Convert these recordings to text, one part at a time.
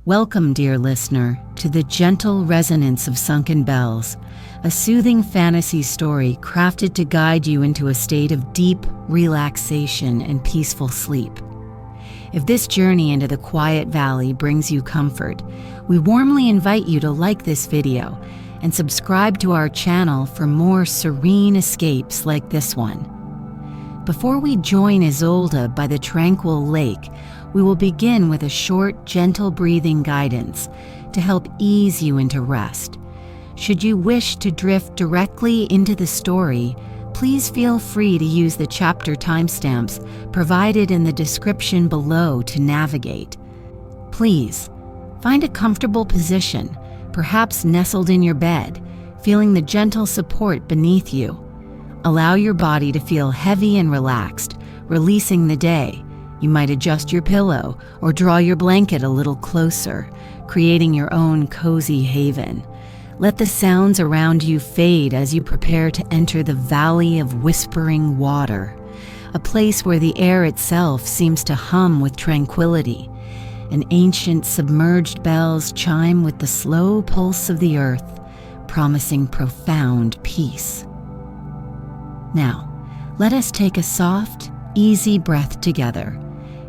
Welcome, dear listener, to the gentle resonance of sunken bells, a soothing fantasy story crafted to guide you into a state of deep relaxation and peaceful sleep. If this journey into the quiet valley brings you comfort, we warmly invite you to like this video and subscribe to our channel for more serene escapes like this one. Before we join Isolde by the tranquil lake, we will begin with a short, gentle breathing guidance to help ease you into rest. Should you wish to drift directly into the story, please feel free to use the chapter timestamps provided in the description below to navigate. Please, find a comfortable position, perhaps nestled in your bed, feeling the gentle support beneath you. Allow your body to feel heavy and relaxed, releasing the day. You might adjust your pillow or draw your blanket a little closer, creating your own cozy haven. Let the sounds around you fade as you prepare to enter the Valley of Whispering Water, a place where the air itself seems to hum with tranquility, and ancient submerged bells chime with the slow pulse of the earth, promising profound peace. Now, let us take a soft, easy breath together.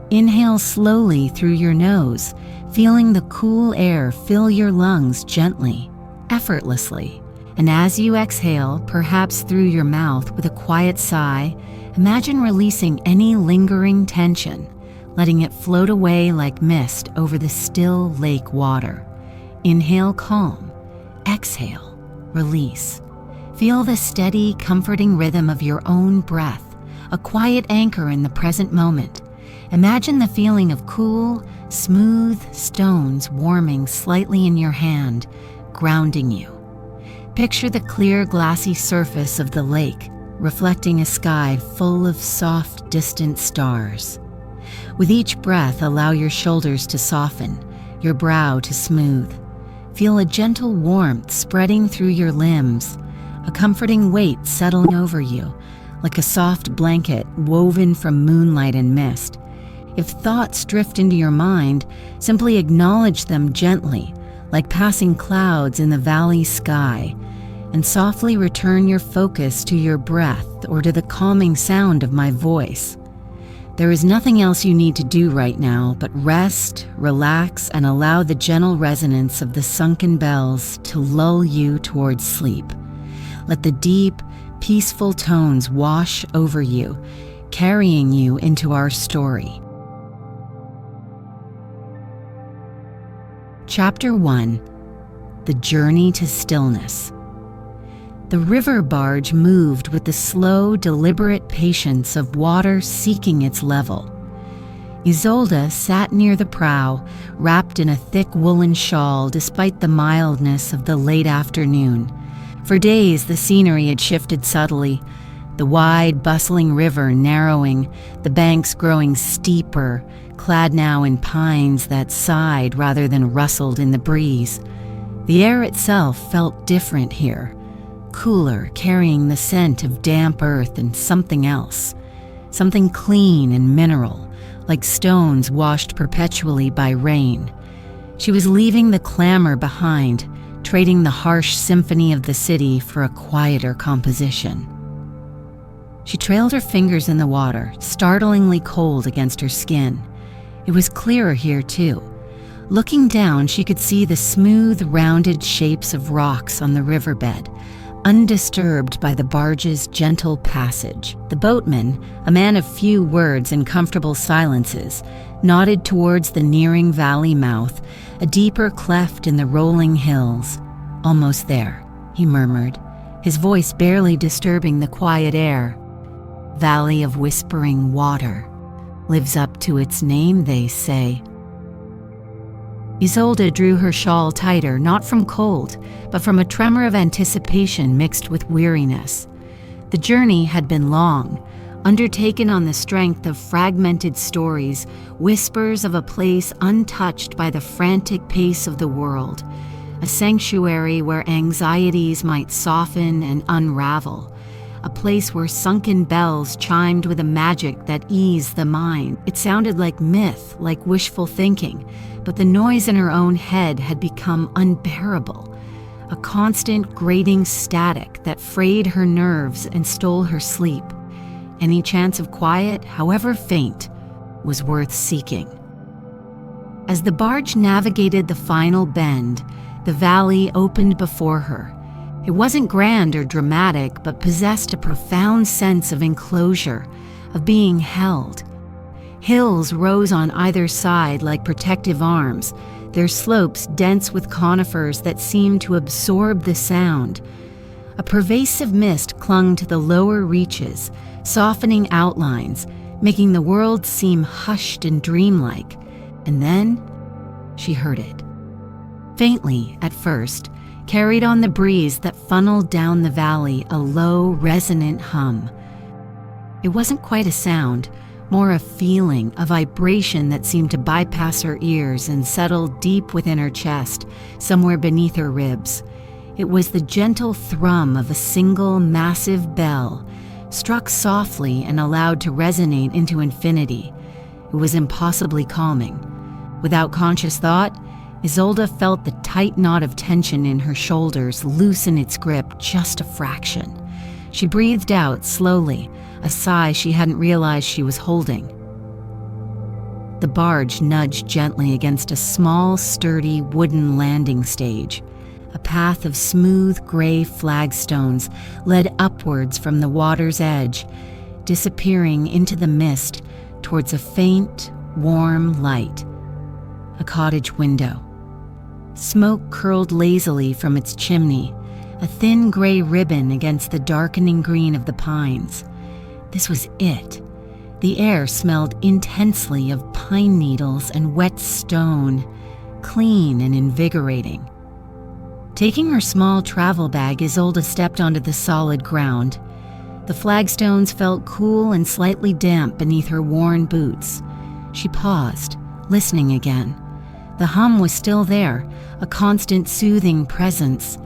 Inhale slowly through your nose, feeling the cool air fill your lungs gently, effortlessly. And as you exhale, perhaps through your mouth with a quiet sigh, imagine releasing any lingering tension, letting it float away like mist over the still lake water. Inhale calm, exhale, release. Feel the steady, comforting rhythm of your own breath, a quiet anchor in the present moment. Imagine the feeling of cool, smooth stones warming slightly in your hand, grounding you. Picture the clear, glassy surface of the lake, reflecting a sky full of soft, distant stars. With each breath, allow your shoulders to soften, your brow to smooth. Feel a gentle warmth spreading through your limbs, a comforting weight settling over you, like a soft blanket woven from moonlight and mist. If thoughts drift into your mind, simply acknowledge them gently, like passing clouds in the valley sky, and softly return your focus to your breath or to the calming sound of my voice. There is nothing else you need to do right now but rest, relax, and allow the gentle resonance of the sunken bells to lull you towards sleep. Let the deep, peaceful tones wash over you, carrying you into our story. Chapter 1. The Journey to Stillness. The river barge moved with the slow, deliberate patience of water seeking its level. Isolde sat near the prow, wrapped in a thick woolen shawl despite the mildness of the late afternoon. For days, the scenery had shifted subtly, the wide, bustling river narrowing, the banks growing steeper, clad now in pines that sighed rather than rustled in the breeze. The air itself felt different here, cooler, carrying the scent of damp earth and something else, something clean and mineral, like stones washed perpetually by rain. She was leaving the clamor behind, trading the harsh symphony of the city for a quieter composition. She trailed her fingers in the water, startlingly cold against her skin. It was clearer here, too. Looking down, she could see the smooth, rounded shapes of rocks on the riverbed, undisturbed by the barge's gentle passage. The boatman, a man of few words and comfortable silences, nodded towards the nearing valley mouth, a deeper cleft in the rolling hills. "Almost there," he murmured, his voice barely disturbing the quiet air. "Valley of Whispering Water. Lives up to its name, they say." Isolde drew her shawl tighter, not from cold, but from a tremor of anticipation mixed with weariness. The journey had been long, undertaken on the strength of fragmented stories, whispers of a place untouched by the frantic pace of the world, a sanctuary where anxieties might soften and unravel, a place where sunken bells chimed with a magic that eased the mind. It sounded like myth, like wishful thinking, but the noise in her own head had become unbearable, a constant grating static that frayed her nerves and stole her sleep. Any chance of quiet, however faint, was worth seeking. As the barge navigated the final bend, the valley opened before her. It wasn't grand or dramatic, but possessed a profound sense of enclosure, of being held. Hills rose on either side like protective arms, their slopes dense with conifers that seemed to absorb the sound. A pervasive mist clung to the lower reaches, softening outlines, making the world seem hushed and dreamlike. And then she heard it. Faintly at first, carried on the breeze that funneled down the valley, a low, resonant hum. It wasn't quite a sound, more a feeling, a vibration that seemed to bypass her ears and settle deep within her chest, somewhere beneath her ribs. It was the gentle thrum of a single, massive bell, struck softly and allowed to resonate into infinity. It was impossibly calming. Without conscious thought, Isolde felt the tight knot of tension in her shoulders loosen its grip just a fraction. She breathed out slowly, a sigh she hadn't realized she was holding. The barge nudged gently against a small, sturdy wooden landing stage. A path of smooth gray flagstones led upwards from the water's edge, disappearing into the mist towards a faint, warm light. A cottage window. Smoke curled lazily from its chimney, a thin gray ribbon against the darkening green of the pines. This was it. The air smelled intensely of pine needles and wet stone, clean and invigorating. Taking her small travel bag, Isolde stepped onto the solid ground. The flagstones felt cool and slightly damp beneath her worn boots. She paused, listening again. The hum was still there, a constant soothing presence.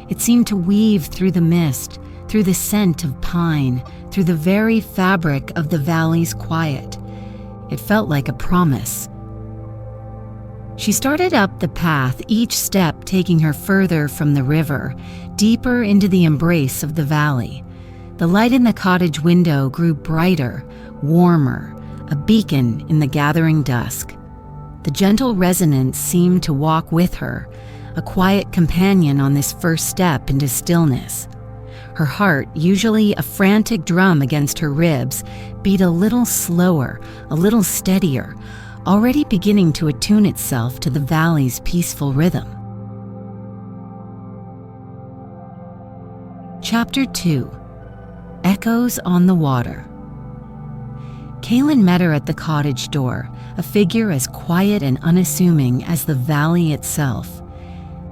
It seemed to weave through the mist, through the scent of pine, through the very fabric of the valley's quiet. It felt like a promise. She started up the path, each step taking her further from the river, deeper into the embrace of the valley. The light in the cottage window grew brighter, warmer, a beacon in the gathering dusk. The gentle resonance seemed to walk with her, a quiet companion on this first step into stillness. Her heart, usually a frantic drum against her ribs, beat a little slower, a little steadier, already beginning to attune itself to the valley's peaceful rhythm. Chapter 2. Echoes on the Water. Kaelin met her at the cottage door, a figure as quiet and unassuming as the valley itself.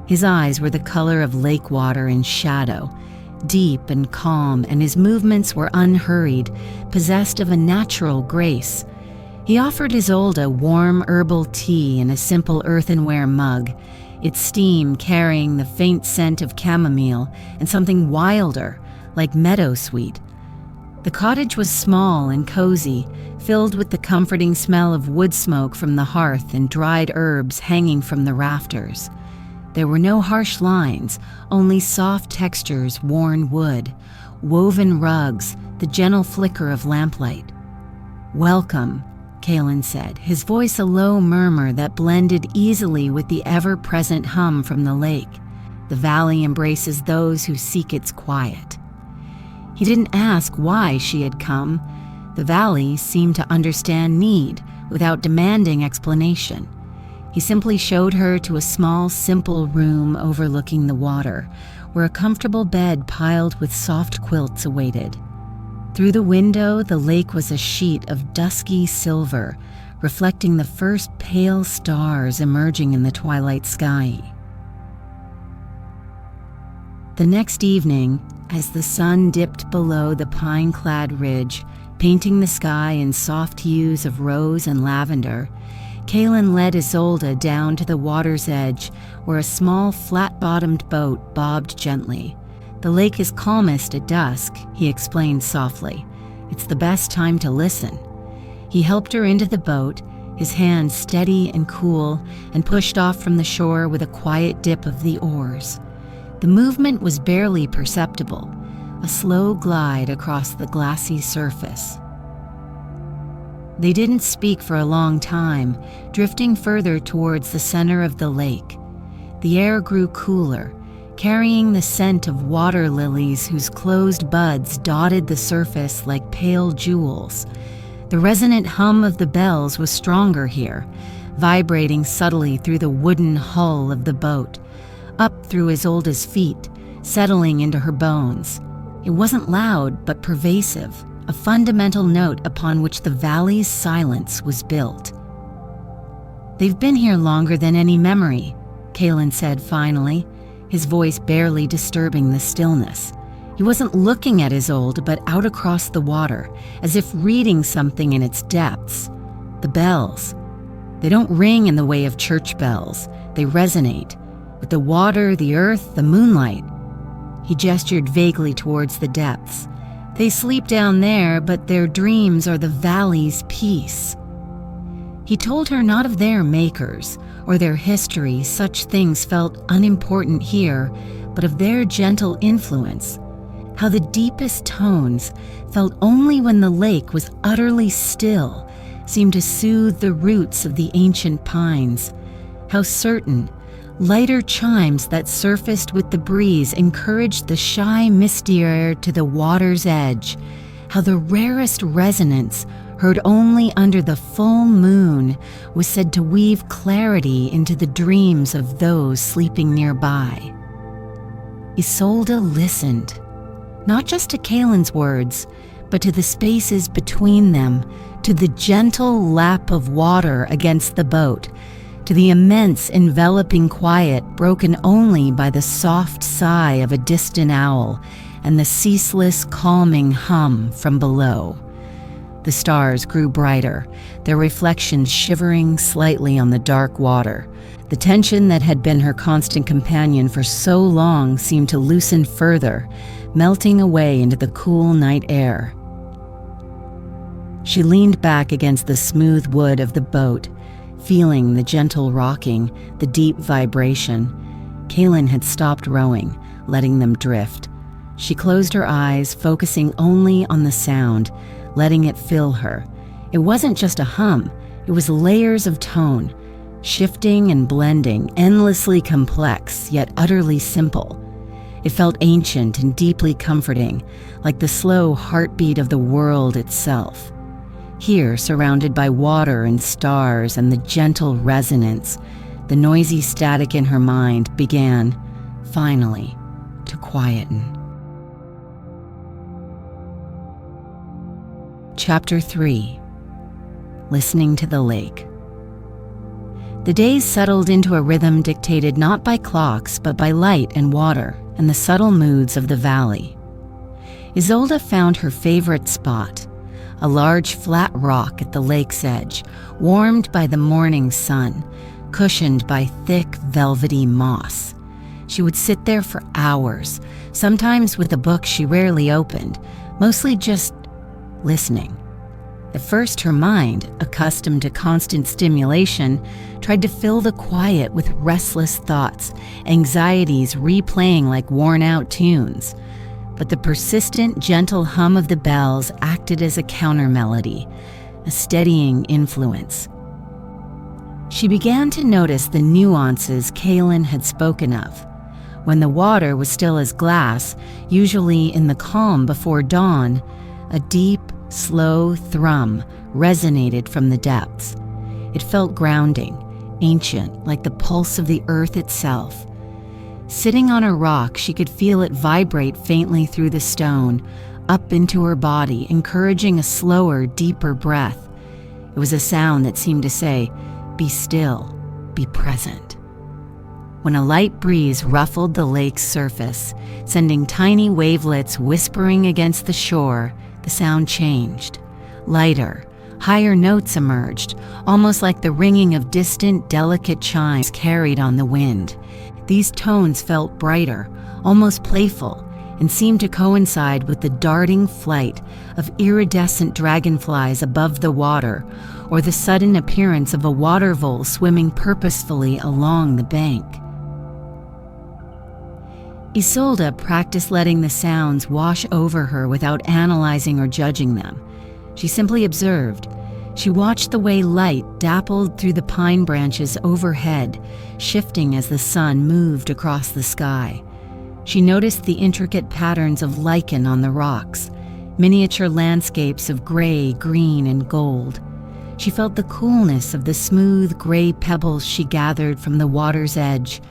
His eyes were the color of lake water in shadow, deep and calm, and his movements were unhurried, possessed of a natural grace. He offered Isolde warm herbal tea in a simple earthenware mug, its steam carrying the faint scent of chamomile and something wilder, like meadowsweet. The cottage was small and cozy, filled with the comforting smell of wood smoke from the hearth and dried herbs hanging from the rafters. There were no harsh lines, only soft textures, worn wood, woven rugs, the gentle flicker of lamplight. "Welcome," Kaelin said, his voice a low murmur that blended easily with the ever-present hum from the lake. The valley embraces those who seek its quiet. He didn't ask why she had come. The valley seemed to understand need without demanding explanation. He simply showed her to a small, simple room overlooking the water, where a comfortable bed piled with soft quilts awaited. Through the window, the lake was a sheet of dusky silver, reflecting the first pale stars emerging in the twilight sky. The next evening, as the sun dipped below the pine-clad ridge, painting the sky in soft hues of rose and lavender, Kaelin led Isolde down to the water's edge, where a small, flat-bottomed boat bobbed gently. "The lake is calmest at dusk," he explained softly. "It's the best time to listen." He helped her into the boat, his hand steady and cool, and pushed off from the shore with a quiet dip of the oars. The movement was barely perceptible, a slow glide across the glassy surface. They didn't speak for a long time, drifting further towards the center of the lake. The air grew cooler, carrying the scent of water lilies whose closed buds dotted the surface like pale jewels. The resonant hum of the bells was stronger here, vibrating subtly through the wooden hull of the boat, up through Isolde's feet, settling into her bones. It wasn't loud, but pervasive, a fundamental note upon which the valley's silence was built. "They've been here longer than any memory," Kalen said finally, his voice barely disturbing the stillness. He wasn't looking at Isolde, but out across the water, as if reading something in its depths. "The bells. They don't ring in the way of church bells. They resonate. With the water, the earth, the moonlight." He gestured vaguely towards the depths. "They sleep down there, but their dreams are the valley's peace." He told her not of their makers or their history, such things felt unimportant here, but of their gentle influence, how the deepest tones, felt only when the lake was utterly still, seemed to soothe the roots of the ancient pines, how certain, lighter chimes that surfaced with the breeze encouraged the shy, misty air to the water's edge, how the rarest resonance, heard only under the full moon, was said to weave clarity into the dreams of those sleeping nearby. Isolde listened, not just to Kalen's words, but to the spaces between them, to the gentle lap of water against the boat, to the immense enveloping quiet broken only by the soft sigh of a distant owl and the ceaseless calming hum from below. The stars grew brighter, their reflections shivering slightly on the dark water. The tension that had been her constant companion for so long seemed to loosen further, melting away into the cool night air. She leaned back against the smooth wood of the boat, feeling the gentle rocking, the deep vibration. Kalen had stopped rowing, letting them drift. She closed her eyes, focusing only on the sound, letting it fill her. It wasn't just a hum, it was layers of tone, shifting and blending, endlessly complex, yet utterly simple. It felt ancient and deeply comforting, like the slow heartbeat of the world itself. Here, surrounded by water and stars and the gentle resonance, the noisy static in her mind began, finally, to quieten. Chapter 3. Listening to the Lake. The days settled into a rhythm dictated not by clocks, but by light and water and the subtle moods of the valley. Isolde found her favorite spot, a large flat rock at the lake's edge, warmed by the morning sun, cushioned by thick, velvety moss. She would sit there for hours, sometimes with a book she rarely opened, mostly just listening. At first, her mind, accustomed to constant stimulation, tried to fill the quiet with restless thoughts, anxieties replaying like worn-out tunes. But the persistent, gentle hum of the bells acted as a counter-melody, a steadying influence. She began to notice the nuances Kalen had spoken of. When the water was still as glass, usually in the calm before dawn, a deep, slow thrum resonated from the depths. It felt grounding, ancient, like the pulse of the earth itself. Sitting on a rock, she could feel it vibrate faintly through the stone, up into her body, encouraging a slower, deeper breath. It was a sound that seemed to say, "Be still, be present." When a light breeze ruffled the lake's surface, sending tiny wavelets whispering against the shore, the sound changed. Lighter, higher notes emerged, almost like the ringing of distant, delicate chimes carried on the wind. These tones felt brighter, almost playful, and seemed to coincide with the darting flight of iridescent dragonflies above the water, or the sudden appearance of a water vole swimming purposefully along the bank. Isolde practiced letting the sounds wash over her without analyzing or judging them. She simply observed. She watched the way light dappled through the pine branches overhead, shifting as the sun moved across the sky. She noticed the intricate patterns of lichen on the rocks, miniature landscapes of gray, green, and gold. She felt the coolness of the smooth gray pebbles she gathered from the water's edge,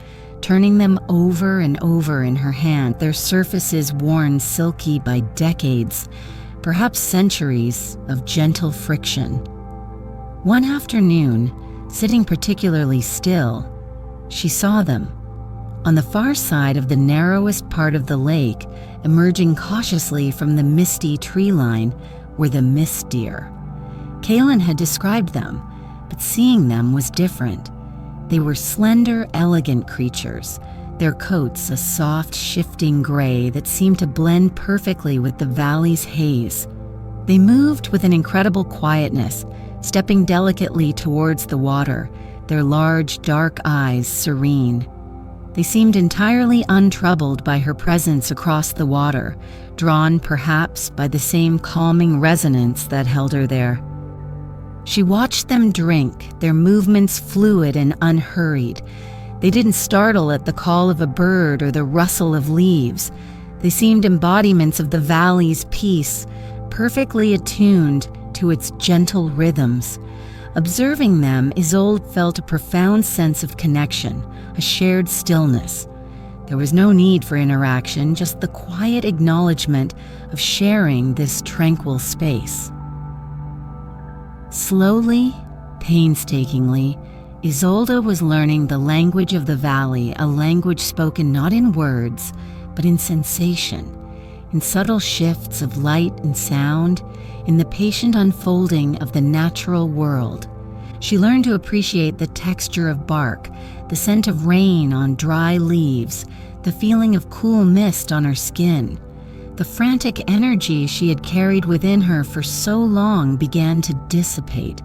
turning them over and over in her hand, their surfaces worn silky by decades, perhaps centuries, of gentle friction. One afternoon, sitting particularly still, she saw them. On the far side of the narrowest part of the lake, emerging cautiously from the misty tree line, were the mist deer. Kaylin had described them, but seeing them was different. They were slender, elegant creatures, their coats a soft, shifting gray that seemed to blend perfectly with the valley's haze. They moved with an incredible quietness, stepping delicately towards the water, their large, dark eyes serene. They seemed entirely untroubled by her presence across the water, drawn perhaps by the same calming resonance that held her there. She watched them drink, their movements fluid and unhurried. They didn't startle at the call of a bird or the rustle of leaves. They seemed embodiments of the valley's peace, perfectly attuned to its gentle rhythms. Observing them, Isolde felt a profound sense of connection, a shared stillness. There was no need for interaction, just the quiet acknowledgement of sharing this tranquil space. Slowly, painstakingly, Isolde was learning the language of the valley, a language spoken not in words, but in sensation, in subtle shifts of light and sound, in the patient unfolding of the natural world. She learned to appreciate the texture of bark, the scent of rain on dry leaves, the feeling of cool mist on her skin. The frantic energy she had carried within her for so long began to dissipate,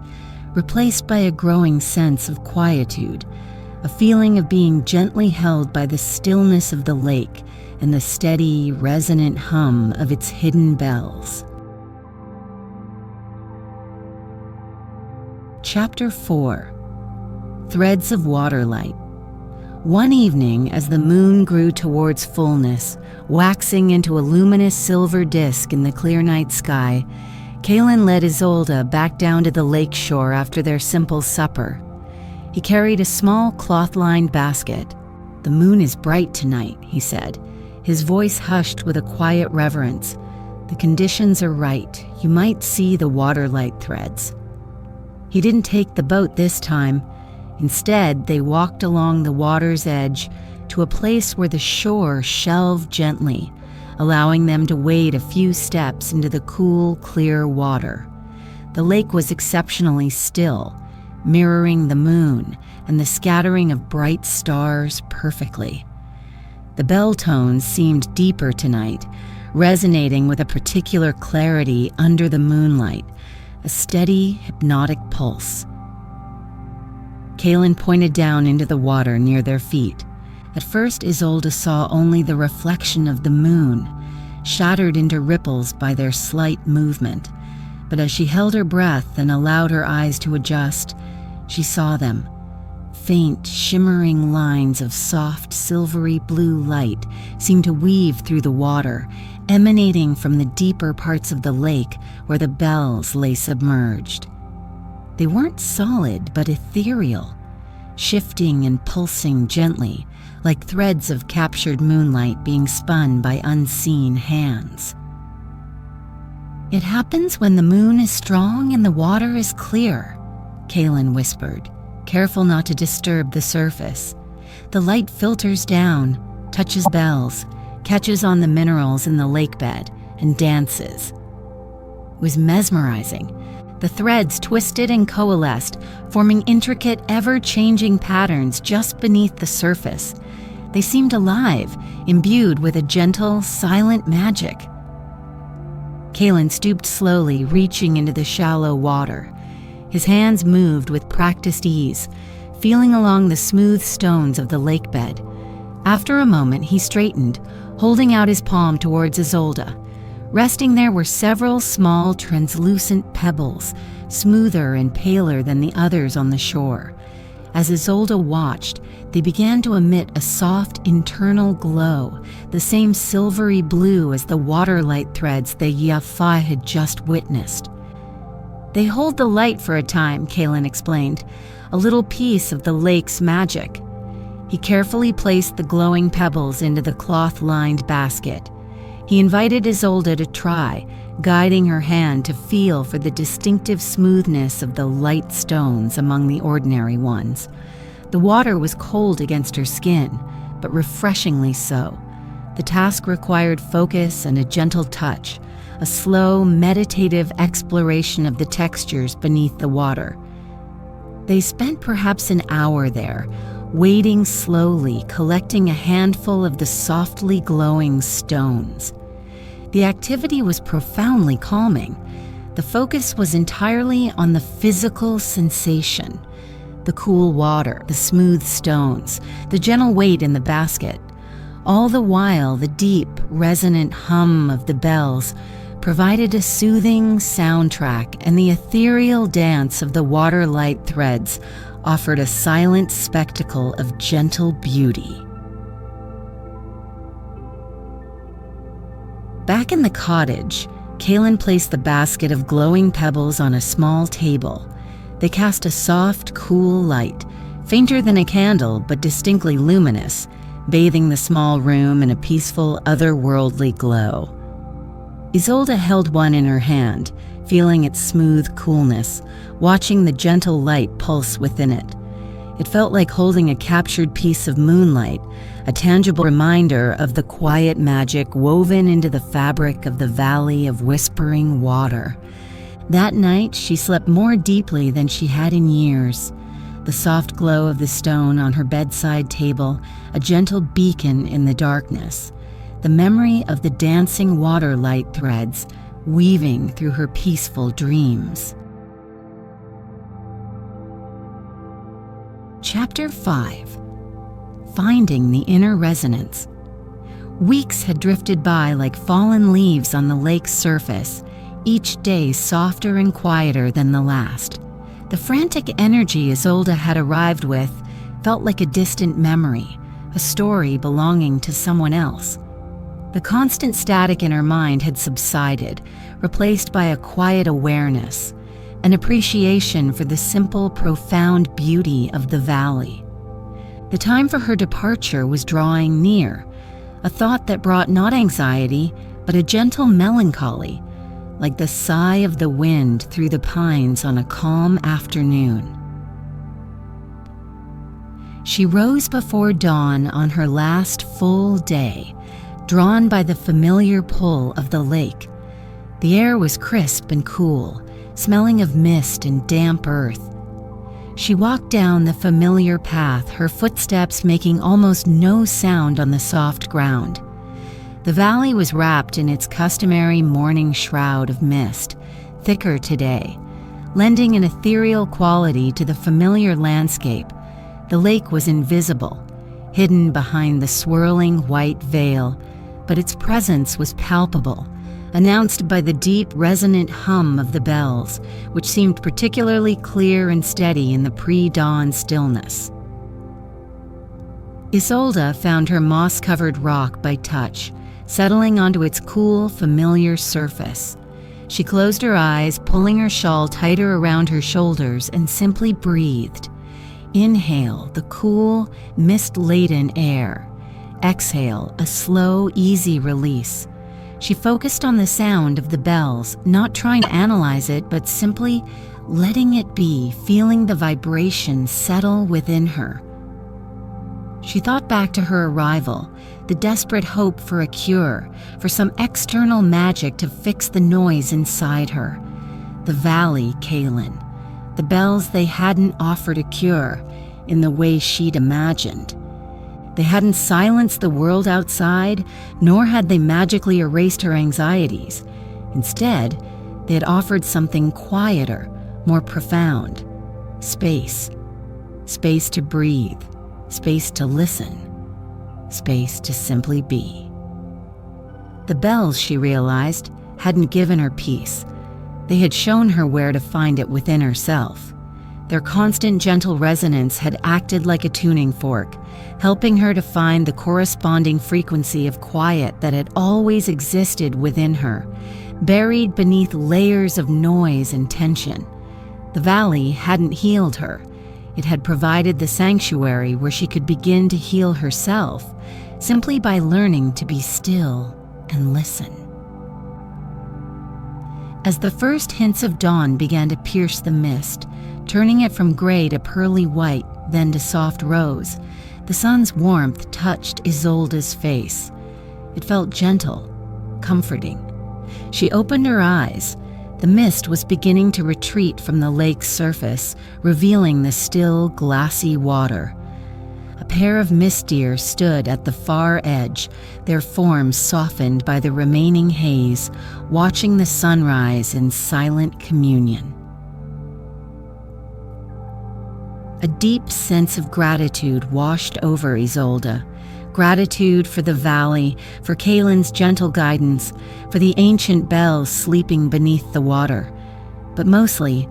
replaced by a growing sense of quietude, a feeling of being gently held by the stillness of the lake and the steady, resonant hum of its hidden bells. Chapter 4. Threads of Waterlight. One evening, as the moon grew towards fullness, waxing into a luminous silver disk in the clear night sky, Kaylin led Isolde back down to the lake shore after their simple supper. He carried a small cloth-lined basket. "The moon is bright tonight," he said, his voice hushed with a quiet reverence. "The conditions are right. You might see the waterlight threads." He didn't take the boat this time. Instead, they walked along the water's edge to a place where the shore shelved gently, allowing them to wade a few steps into the cool, clear water. The lake was exceptionally still, mirroring the moon and the scattering of bright stars perfectly. The bell tones seemed deeper tonight, resonating with a particular clarity under the moonlight, a steady, hypnotic pulse. Kaylin pointed down into the water near their feet. At first, Isolde saw only the reflection of the moon, shattered into ripples by their slight movement. But as she held her breath and allowed her eyes to adjust, she saw them. Faint, shimmering lines of soft, silvery blue light seemed to weave through the water, emanating from the deeper parts of the lake where the bells lay submerged. They weren't solid, but ethereal, shifting and pulsing gently, like threads of captured moonlight being spun by unseen hands. "It happens when the moon is strong and the water is clear," Kaylin whispered, careful not to disturb the surface. "The light filters down, touches bells, catches on the minerals in the lake bed, and dances." It was mesmerizing. The threads twisted and coalesced, forming intricate, ever-changing patterns just beneath the surface. They seemed alive, imbued with a gentle, silent magic. Kalen stooped slowly, reaching into the shallow water. His hands moved with practiced ease, feeling along the smooth stones of the lake bed. After a moment, he straightened, holding out his palm towards Isolde. Resting there were several small, translucent pebbles, smoother and paler than the others on the shore. As Isolde watched, they began to emit a soft internal glow, the same silvery blue as the waterlight threads the Yafa had just witnessed. "They hold the light for a time," Kalen explained, "a little piece of the lake's magic." He carefully placed the glowing pebbles into the cloth-lined basket. He invited Isolde to try, guiding her hand to feel for the distinctive smoothness of the light stones among the ordinary ones. The water was cold against her skin, but refreshingly so. The task required focus and a gentle touch, a slow, meditative exploration of the textures beneath the water. They spent perhaps an hour there, wading slowly, collecting a handful of the softly glowing stones. The activity was profoundly calming. The focus was entirely on the physical sensation. The cool water, the smooth stones, the gentle weight in the basket. All the while, the deep, resonant hum of the bells provided a soothing soundtrack, and the ethereal dance of the waterlight threads offered a silent spectacle of gentle beauty. Back in the cottage, Kalen placed the basket of glowing pebbles on a small table. They cast a soft, cool light, fainter than a candle but distinctly luminous, bathing the small room in a peaceful, otherworldly glow. Isolde held one in her hand, feeling its smooth coolness, watching the gentle light pulse within it. It felt like holding a captured piece of moonlight, a tangible reminder of the quiet magic woven into the fabric of the valley of whispering water. That night, she slept more deeply than she had in years. The soft glow of the stone on her bedside table, a gentle beacon in the darkness. The memory of the dancing waterlight threads weaving through her peaceful dreams. Chapter 5. Finding the Inner Resonance. Weeks had drifted by like fallen leaves on the lake's surface, each day softer and quieter than the last. The frantic energy Isolde had arrived with felt like a distant memory, a story belonging to someone else. The constant static in her mind had subsided, replaced by a quiet awareness, an appreciation for the simple, profound beauty of the valley. The time for her departure was drawing near, a thought that brought not anxiety, but a gentle melancholy, like the sigh of the wind through the pines on a calm afternoon. She rose before dawn on her last full day, drawn by the familiar pull of the lake. The air was crisp and cool, smelling of mist and damp earth. She walked down the familiar path, her footsteps making almost no sound on the soft ground. The valley was wrapped in its customary morning shroud of mist, thicker today, lending an ethereal quality to the familiar landscape. The lake was invisible, hidden behind the swirling white veil, but its presence was palpable, announced by the deep, resonant hum of the bells, which seemed particularly clear and steady in the pre-dawn stillness. Isolde found her moss-covered rock by touch, settling onto its cool, familiar surface. She closed her eyes, pulling her shawl tighter around her shoulders, and simply breathed. Inhale the cool, mist-laden air. Exhale a slow, easy release. She focused on the sound of the bells, not trying to analyze it, but simply letting it be, feeling the vibration settle within her. She thought back to her arrival, the desperate hope for a cure, for some external magic to fix the noise inside her. The valley, Kalen. The bells, they hadn't offered a cure in the way she'd imagined. They hadn't silenced the world outside, nor had they magically erased her anxieties. Instead, they had offered something quieter, more profound. Space. Space to breathe. Space to listen. Space to simply be. The bells, she realized, hadn't given her peace. They had shown her where to find it within herself. Their constant gentle resonance had acted like a tuning fork, helping her to find the corresponding frequency of quiet that had always existed within her, buried beneath layers of noise and tension. The valley hadn't healed her. It had provided the sanctuary where she could begin to heal herself, simply by learning to be still and listen. As the first hints of dawn began to pierce the mist, turning it from gray to pearly white, then to soft rose, the sun's warmth touched Isolde's face. It felt gentle, comforting. She opened her eyes. The mist was beginning to retreat from the lake's surface, revealing the still, glassy water. A pair of mist deer stood at the far edge, their forms softened by the remaining haze, watching the sunrise in silent communion. A deep sense of gratitude washed over Isolde. Gratitude for the valley, for Kaelin's gentle guidance, for the ancient bells sleeping beneath the water. But mostly,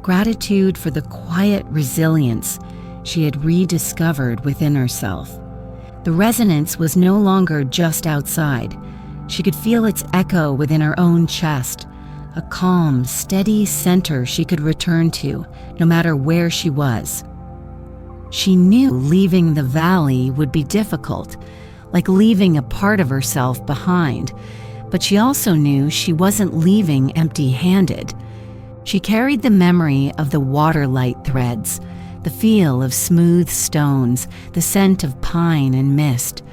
gratitude for the quiet resilience she had rediscovered within herself. The resonance was no longer just outside. She could feel its echo within her own chest, a calm, steady center she could return to, no matter where she was. She knew leaving the valley would be difficult, like leaving a part of herself behind, but she also knew she wasn't leaving empty-handed. She carried the memory of the Waterlight Threads, the feel of smooth stones, the scent of pine and mist.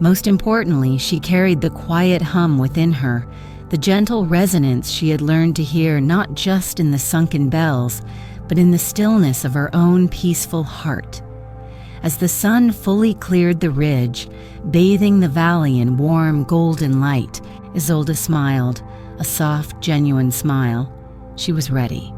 Most importantly, she carried the quiet hum within her, the gentle resonance she had learned to hear not just in the sunken bells, but in the stillness of her own peaceful heart. As the sun fully cleared the ridge, bathing the valley in warm golden light, Isolde smiled, a soft, genuine smile. She was ready.